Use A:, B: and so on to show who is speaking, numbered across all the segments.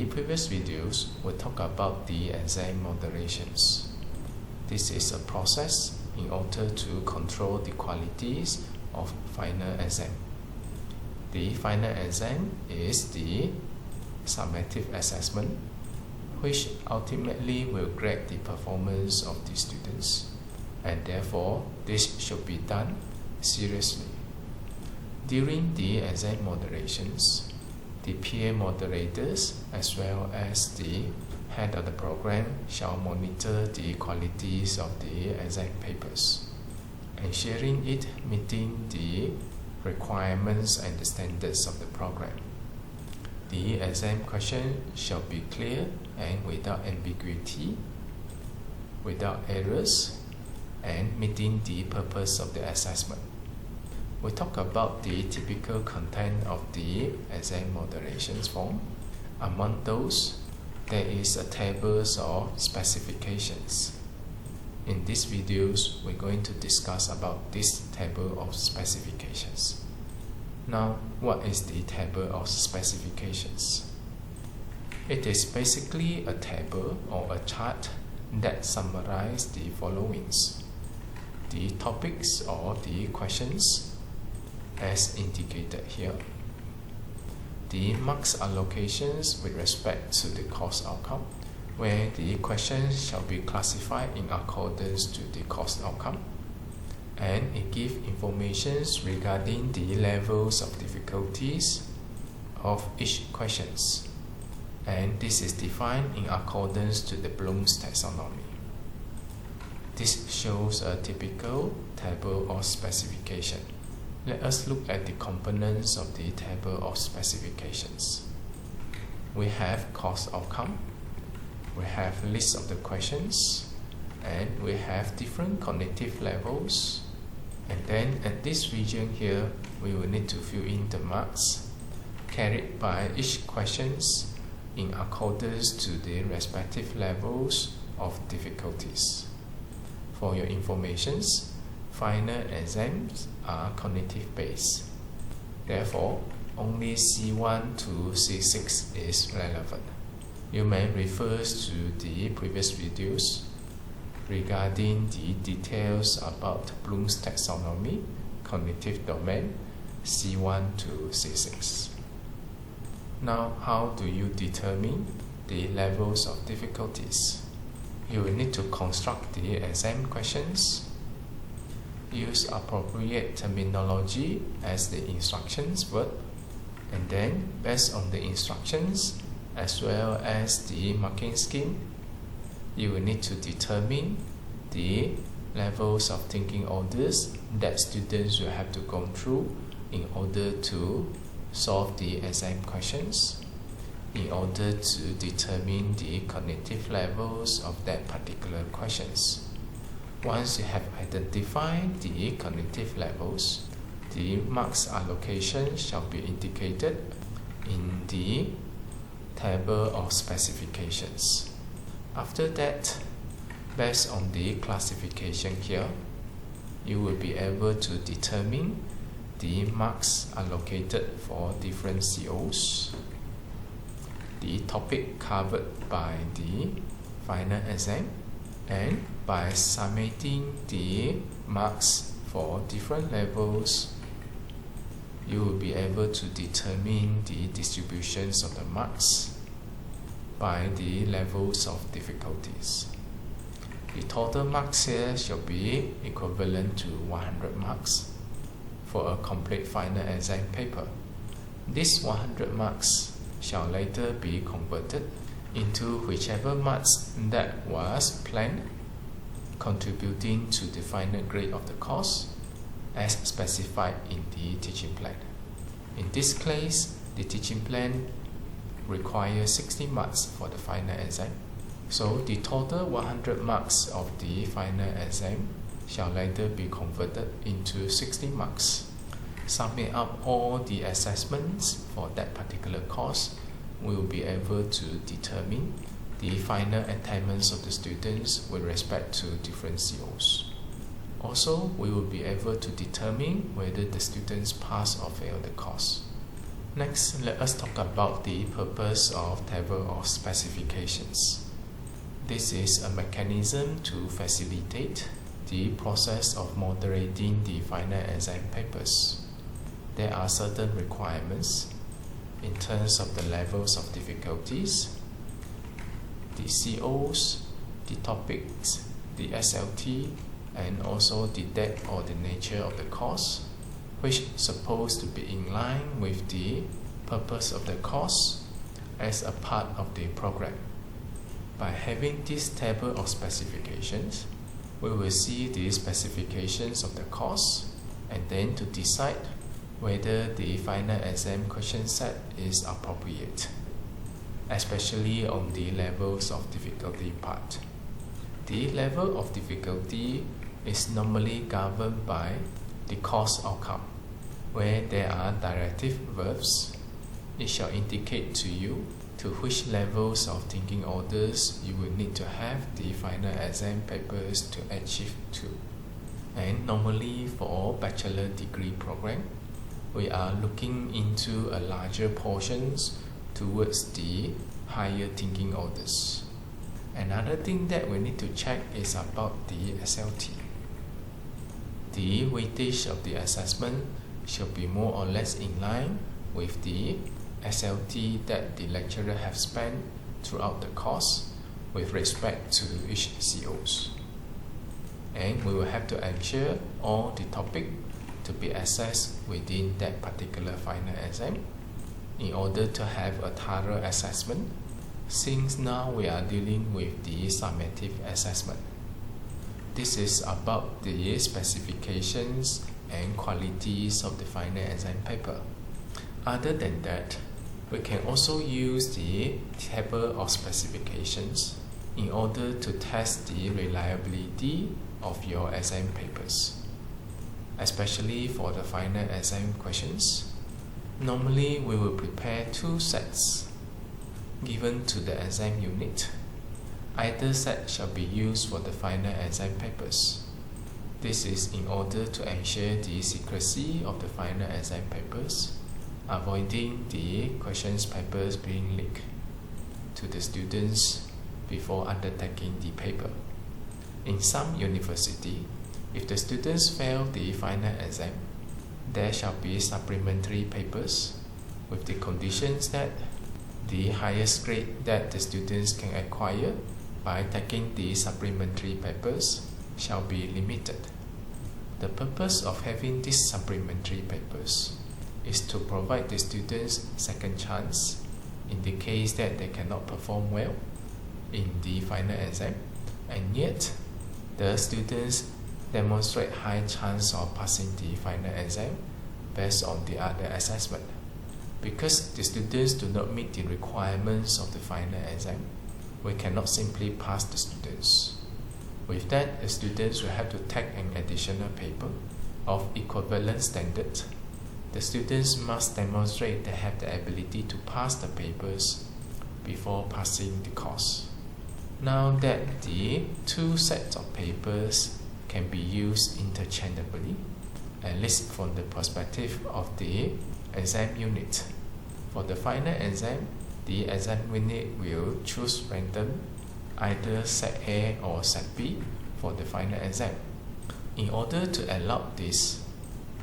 A: the previous videos, we talk about the exam moderations. This is a process in order to control the qualities of final exam. The final exam is the summative assessment, which ultimately will grade the performance of the students, and therefore this should be done seriously. During the exam moderations, the peer moderators as well as the head of the program shall monitor the qualities of the exam papers, ensuring it meeting the requirements and the standards of the program. The exam question shall be clear and without ambiguity, without errors, and meeting the purpose of the assessment. We talk about the typical content of the exam moderations form. Among those, there is a table of specifications. In these videos, we're going to discuss about this table of specifications. Now, what is the table of specifications? It is basically a table or a chart that summarizes the followings: the topics or the questions as indicated here, the marks allocations with respect to the course outcome, where the questions shall be classified in accordance to the course outcome, and it gives information regarding the levels of difficulties of each questions, and this is defined in accordance to the Bloom's taxonomy. This shows a typical table of specification. Let us look at the components of the table of specifications. We have course outcome, we have list of the questions, and we have different cognitive levels. And then at this region here, we will need to fill in the marks carried by each questions in accordance to the respective levels of difficulties. For your informations, final exams are cognitive based. Therefore, only C1 to C6 is relevant. You may refer to the previous videos regarding the details about Bloom's taxonomy, cognitive domain, C1 to C6. Now, how do you determine the levels of difficulties? You will need to construct the exam questions, use appropriate terminology as the instructions word, and then based on the instructions as well as the marking scheme, you will need to determine the levels of thinking orders that students will have to go through in order to solve the exam questions, in order to determine the cognitive levels of that particular questions. Once you have identified the cognitive levels, the marks allocation shall be indicated in the table of specifications. After that, based on the classification here, you will be able to determine the marks allocated for different COs, the topic covered by the final exam, and by summating the marks for different levels, you will be able to determine the distributions of the marks by the levels of difficulties. The total marks here shall be equivalent to 100 marks for a complete final exam paper. These 100 marks shall later be converted into whichever marks that was planned, contributing to the final grade of the course as specified in the teaching plan. In this case, the teaching plan requires 60 marks for the final exam. So the total 100 marks of the final exam shall later be converted into 60 marks. Summing up all the assessments for that particular course, we will be able to determine the final attainments of the students with respect to different COs. Also, we will be able to determine whether the students pass or fail the course. Next, let us talk about the purpose of table of specifications. This is a mechanism to facilitate the process of moderating the final exam papers. There are certain requirements in terms of the levels of difficulties, the COs, the topics, the SLT, and also the depth or the nature of the course, which is supposed to be in line with the purpose of the course as a part of the program. By having this table of specifications, we will see the specifications of the course and then to decide whether the final exam question set is appropriate, especially on the levels of difficulty part. The level of difficulty is normally governed by the course outcome, where there are directive verbs. It shall indicate to you to which levels of thinking orders you will need to have the final exam papers to achieve to. And normally for all bachelor degree program, we are looking into a larger portions towards the higher thinking orders. Another thing that we need to check is about the SLT. The weightage of the assessment shall be more or less in line with the SLT that the lecturer have spent throughout the course with respect to each COs. And we will have to ensure all the topic to be assessed within that particular final exam in order to have a thorough assessment, since now we are dealing with the summative assessment. This is about the specifications and qualities of the final exam paper. Other than that, we can also use the table of specifications in order to test the reliability of your exam papers, especially for the final exam questions. Normally, we will prepare 2 sets given to the exam unit. Either set shall be used for the final exam papers. This is in order to ensure the secrecy of the final exam papers, avoiding the questions papers being leaked to the students before undertaking the paper. In some university, if the students fail the final exam, there shall be supplementary papers with the conditions that the highest grade that the students can acquire by taking the supplementary papers shall be limited. The purpose of having these supplementary papers is to provide the students second chance in the case that they cannot perform well in the final exam, and yet the students demonstrate high chance of passing the final exam based on the other assessment. Because the students do not meet the requirements of the final exam, we cannot simply pass the students. With that, the students will have to take an additional paper of equivalent standard. The students must demonstrate they have the ability to pass the papers before passing the course. Now that the 2 sets of papers can be used interchangeably, at least from the perspective of the exam unit. For the final exam, the exam unit will choose random either set A or set B for the final exam. In order to allow this,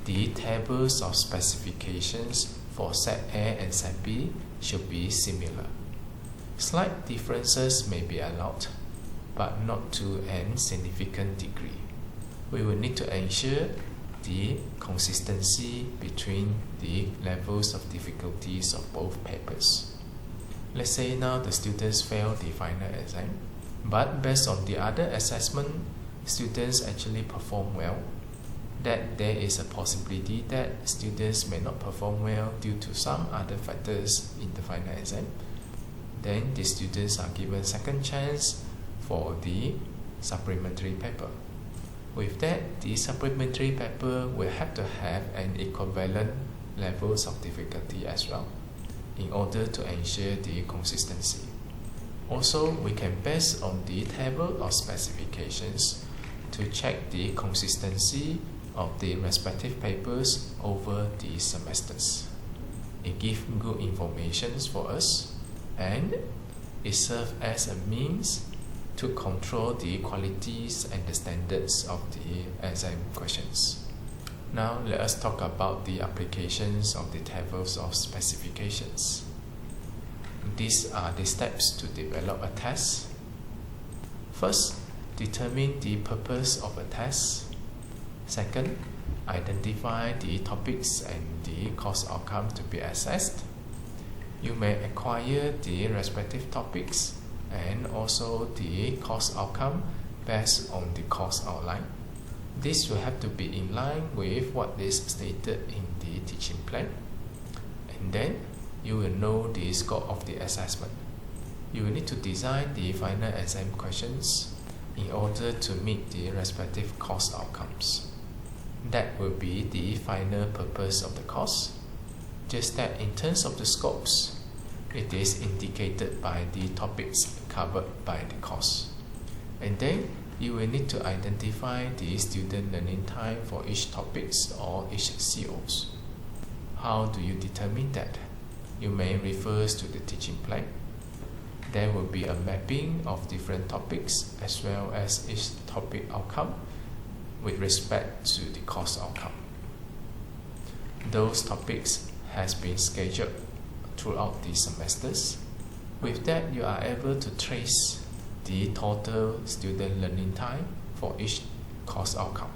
A: the tables of specifications for set A and set B should be similar. Slight differences may be allowed, but not to an significant degree. We will need to ensure the consistency between the levels of difficulties of both papers. Let's say now the students fail the final exam, but based on the other assessment, students actually perform well. That there is a possibility that students may not perform well due to some other factors in the final exam. Then the students are given second chance for the supplementary paper. With that, the supplementary paper will have to have an equivalent levels of difficulty as well in order to ensure the consistency. Also, we can base on the table of specifications to check the consistency of the respective papers over the semesters. it gives good information for us, and it serves as a means to control the qualities and the standards of the exam questions. Now let us talk about the applications of the tables of specifications. These are the steps to develop a test. First, determine the purpose of a test. Second, identify the topics and the course outcome to be assessed. You may acquire the respective topics and also the course outcome based on the course outline. This will have to be in line with what is stated in the teaching plan. And then you will know the scope of the assessment. You will need to design the final exam questions in order to meet the respective course outcomes. That will be the final purpose of the course. Just that in terms of the scopes, it is indicated by the topics covered by the course. And then you will need to identify the student learning time for each topics or each COs. How do you determine that? You may refer to the teaching plan. There will be a mapping of different topics as well as each topic outcome with respect to the course outcome. Those topics has been scheduled throughout the semesters. With that, you are able to trace the total student learning time for each course outcome.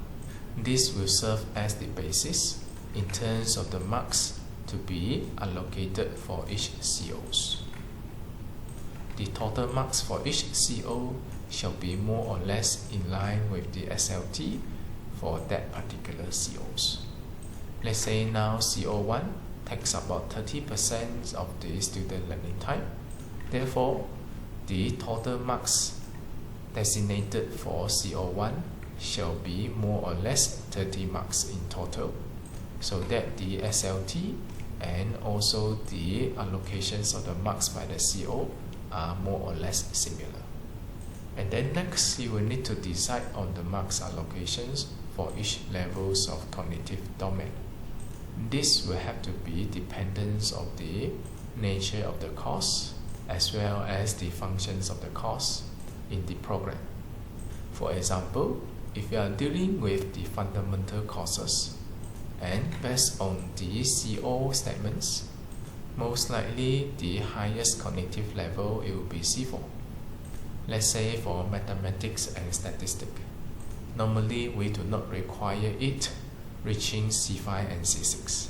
A: This will serve as the basis in terms of the marks to be allocated for each COs. The total marks for each CO shall be more or less in line with the SLT for that particular COs. Let's say now CO1 takes about 30% of the student learning time. Therefore, the total marks designated for CO1 shall be more or less 30 marks in total, so that the SLT and also the allocations of the marks by the CO are more or less similar. And then next, you will need to decide on the marks allocations for each levels of cognitive domain. This will have to be dependent on the nature of the course as well as the functions of the course in the program. For example, if you are dealing with the fundamental courses and based on the CO statements, most likely the highest cognitive level it will be C4. Let's say for mathematics and statistics. Normally we do not require it reaching C5 and C6.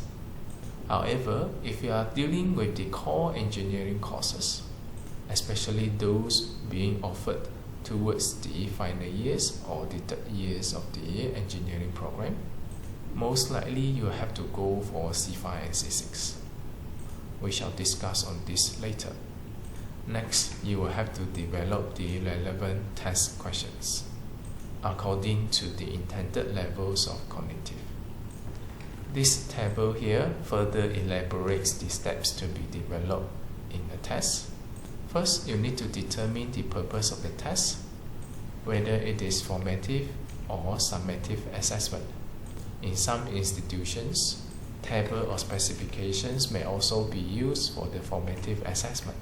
A: However, if you are dealing with the core engineering courses, especially those being offered towards the final years or the third years of the engineering program, most likely you have to go for C5 and C6. We shall discuss on this later. Next, you will have to develop the relevant test questions according to the intended levels of cognitive. This table here further elaborates the steps to be developed in a test. First, you need to determine the purpose of the test, whether it is formative or summative assessment. In some institutions, table or specifications may also be used for the formative assessment.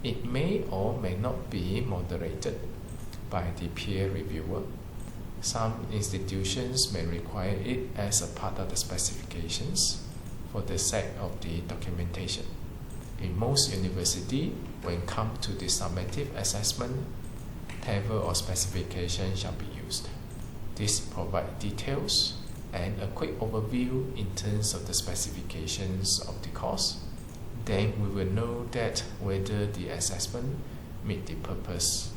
A: It may or may not be moderated by the peer reviewer. Some institutions may require it as a part of the specifications for the sake of the documentation. In most universities, when it comes to the summative assessment, table or specification shall be used. This provides details and a quick overview in terms of the specifications of the course. Then we will know that whether the assessment meets the purpose.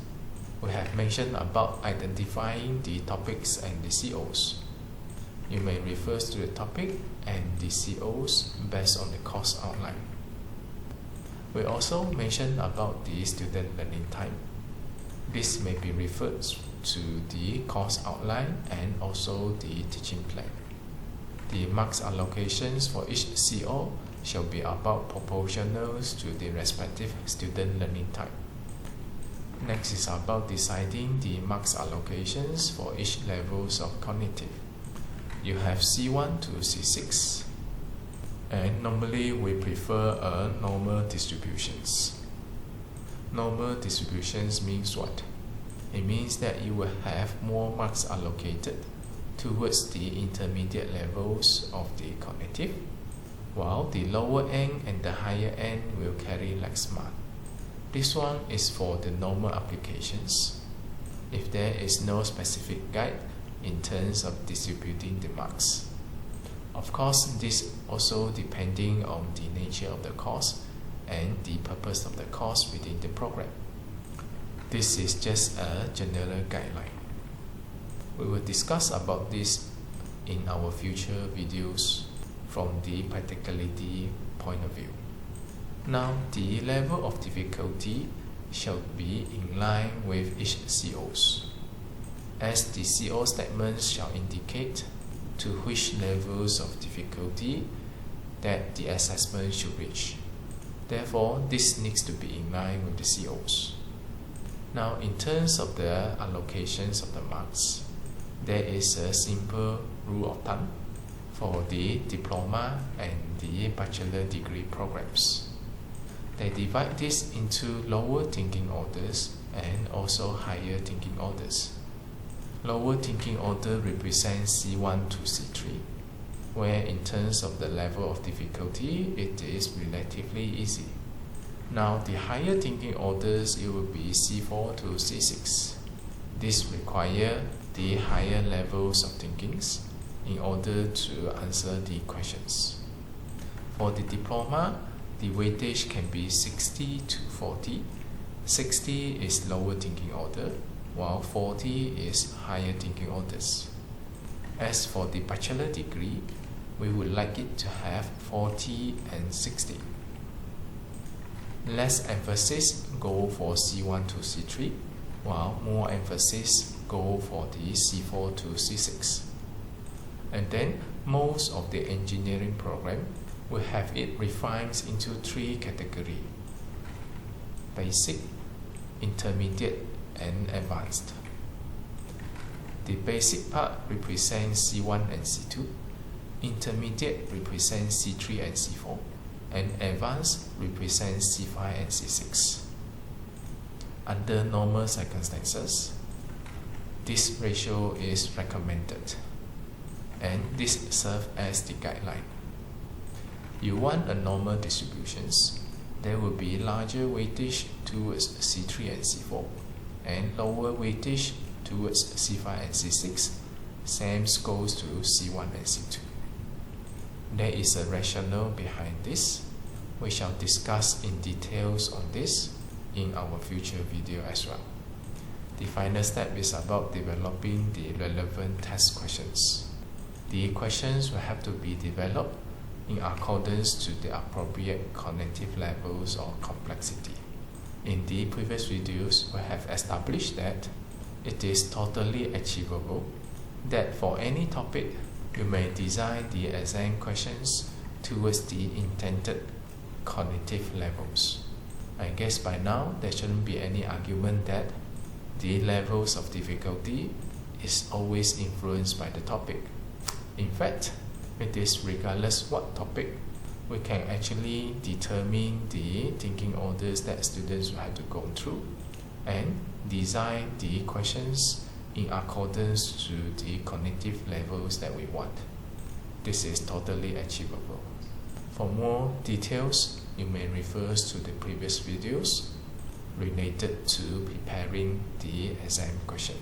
A: We have mentioned about identifying the topics and the COs. You may refer to the topic and the COs based on the course outline. We also mentioned about the student learning time. This may be referred to the course outline and also the teaching plan. The marks allocations for each CO shall be about proportional to the respective student learning time. Next is about deciding the marks allocations for each levels of cognitive. You have C1 to C6. And normally we prefer a normal distributions. Normal distributions means what? It means that you will have more marks allocated towards the intermediate levels of the cognitive, while the lower end and the higher end will carry less mark. This one is for the normal applications, if there is no specific guide in terms of distributing the marks. Of course, this also depending on the nature of the course and the purpose of the course within the program. This is just a general guideline. We will discuss about this in our future videos from the practicality point of view. Now, the level of difficulty shall be in line with each COs, as the CO statements shall indicate to which levels of difficulty that the assessment should reach. Therefore, this needs to be in line with the COs. Now, in terms of the allocations of the marks, there is a simple rule of thumb for the diploma and the bachelor degree programs. They divide this into lower thinking orders and also higher thinking orders. Lower thinking order represents C1 to C3, where in terms of the level of difficulty, it is relatively easy. Now, the higher thinking orders, it will be C4 to C6. This requires the higher levels of thinkings in order to answer the questions. For the diploma, the weightage can be 60 to 40. 60 is lower thinking order, while 40 is higher thinking orders. As for the bachelor degree, we would like it to have 40 and 60. Less emphasis go for C1 to C3, while more emphasis go for the C4 to C6. And then most of the engineering program will have it refined into 3 categories: basic, intermediate, and advanced. The basic part represents C1 and C2, intermediate represents C3 and C4, and advanced represents C5 and C6. Under normal circumstances, this ratio is recommended, and this serves as the guideline. You want a normal distributions, there will be larger weightage towards C3 and C4, and lower weightage towards C5 and C6. Same goes to C1 and C2. There is a rationale behind this. We shall discuss in details on this in our future video as well. The final step is about developing the relevant test questions. The questions will have to be developed in accordance to the appropriate cognitive levels or complexity. In the previous videos, we have established that it is totally achievable that for any topic, you may design the exam questions towards the intended cognitive levels. I guess by now, there shouldn't be any argument that the levels of difficulty is always influenced by the topic. In fact, it is regardless what topic, we can actually determine the thinking orders that students will have to go through and design the questions in accordance to the cognitive levels that we want. This is totally achievable. For more details, you may refer to the previous videos related to preparing the exam question.